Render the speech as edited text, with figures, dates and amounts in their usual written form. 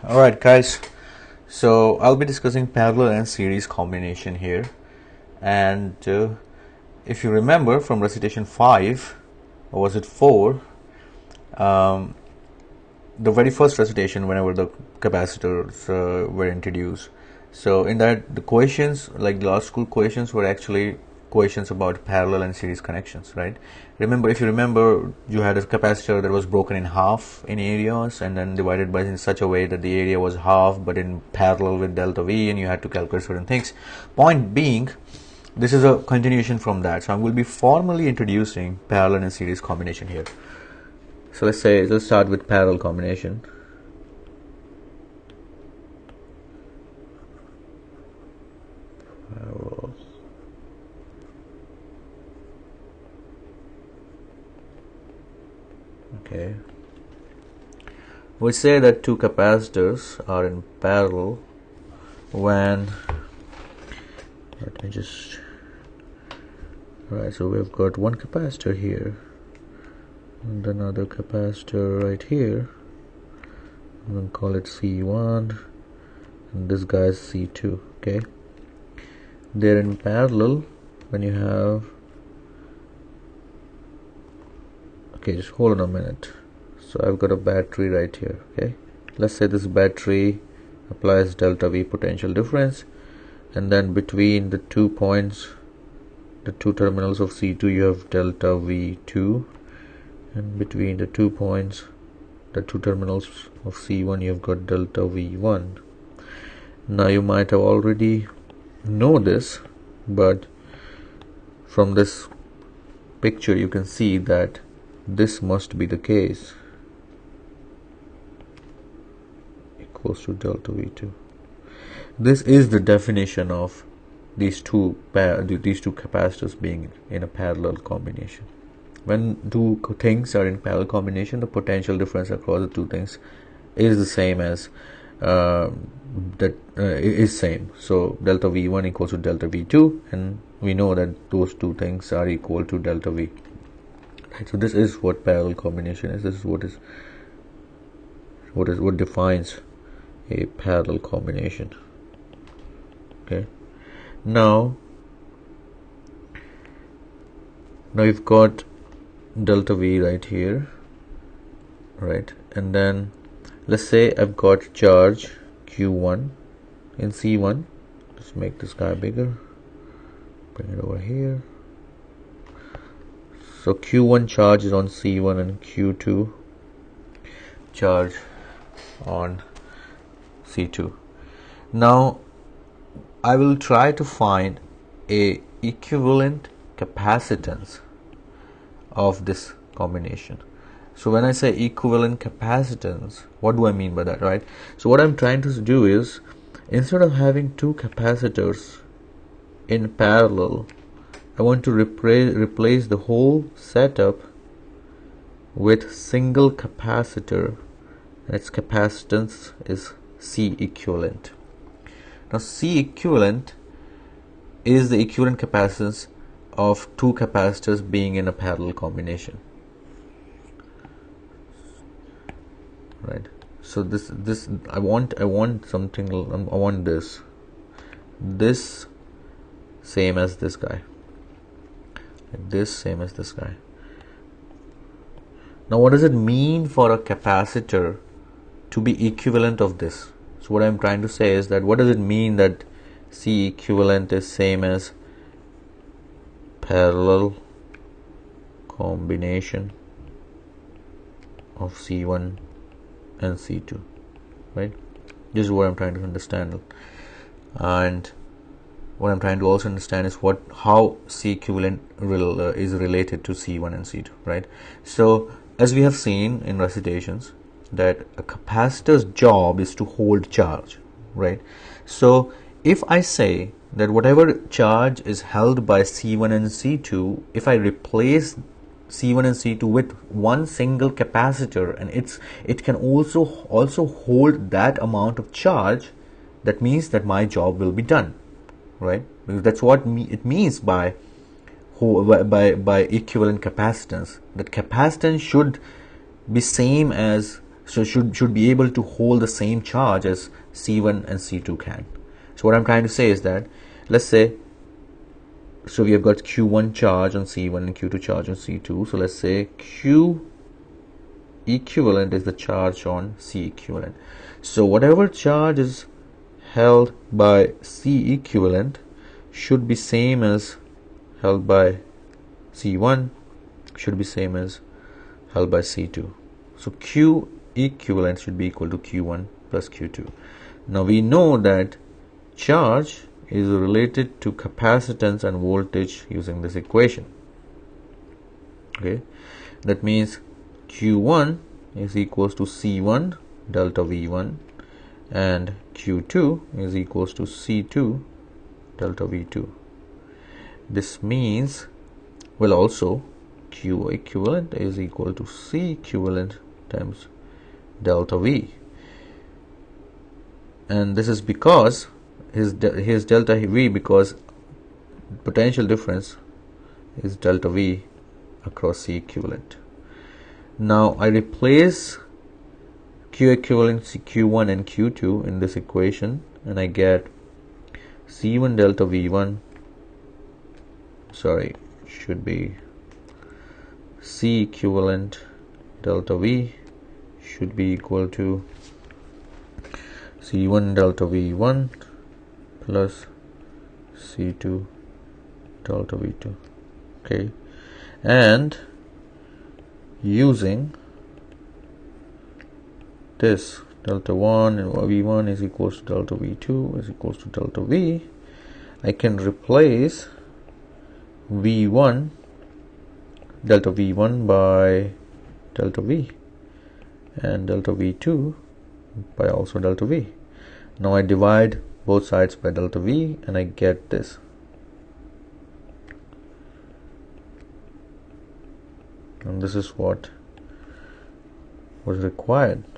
Alright guys, so I'll be discussing parallel and series combination here, and if you remember from recitation 5, or was it 4, the very first recitation whenever the capacitors were introduced. So in that, the questions, like the law school questions, were actually questions about parallel and series connections, right? If you remember, you had a capacitor that was broken in half in areas and then divided by in such a way that the area was half but in parallel with delta V, and you had to calculate certain things. Point being, this is a continuation from that. So I will be formally introducing parallel and series combination here. So let's start with parallel combination. Parallel. Okay. We say that two capacitors are in parallel when, let me just, right, so we've got one capacitor here and another capacitor right here. I'm going to call it C1 and this guy is C2. Okay, they're in parallel when you have, okay, just hold on a minute. So I've got a battery right here. Okay, let's say this battery applies delta V potential difference, and then between the 2 points, the 2 terminals of C2, you have delta V2, and between the 2 points, the 2 terminals of C1, you've got delta V1. Now you might have already know this, but from this picture you can see that this must be the case, equals to delta V2. This is the definition of these two capacitors being in a parallel combination. When two things are in parallel combination, the potential difference across the two things is the same as is same. So delta V1 equals to delta V2, and we know that those two things are equal to delta V. Right, so this is what parallel combination is. This is what defines a parallel combination. Okay, now you've got delta V right here, right, and then let's say I've got charge Q1 in C1. Let's make this guy bigger, bring it over here. So Q1 charge is on C1 and Q2 charge on C2. Now I will try to find a equivalent capacitance of this combination. So when I say equivalent capacitance, what do I mean by that, right? So what I'm trying to do is, instead of having two capacitors in parallel, I want to replace the whole setup with single capacitor, and its capacitance is C equivalent. Now C equivalent is the equivalent capacitance of two capacitors being in a parallel combination, right? So this I want something, I want this same as this guy, like this same as this guy. Now what does it mean for a capacitor to be equivalent of this? So what I'm trying to say is that, what does it mean that C equivalent is same as parallel combination of C1 and C2, right? This is what I'm trying to understand, and what I'm trying to also understand is how C equivalent is related to C1 and C2, right? So as we have seen in recitations, that a capacitor's job is to hold charge, right? So if I say that whatever charge is held by C1 and C2, if I replace C1 and C2 with one single capacitor, and it can also hold that amount of charge, that means that my job will be done, right? Because that's what it means by equivalent capacitance. That capacitance should be same as So should be able to hold the same charge as C1 and C2 can. So what I'm trying to say is that, let's say, so we have got Q1 charge on C1 and Q2 charge on C2. So let's say Q equivalent is the charge on C equivalent. So whatever charge is held by C equivalent should be same as held by C1, should be same as held by C2. So Q equivalent should be equal to Q1 plus Q2. Now we know that charge is related to capacitance and voltage using this equation. Okay, that means Q1 is equals to C1 delta V1 and Q2 is equals to C2 delta V2. This means, well, also Q equivalent is equal to C equivalent times delta V, and this is because his delta V, because potential difference is delta V across C equivalent. Now I replace Q equivalent Q1 and Q2 in this equation, and I get C1 delta V1, sorry, should be C equivalent delta V should be equal to C1 delta V1 plus C2 delta V2. Okay, and using this delta 1 and V1 is equals to delta V2 is equals to delta V, I can replace V1 delta V1 by delta V and delta V2 by also delta V. Now I divide both sides by delta V and I get this. And this is what was required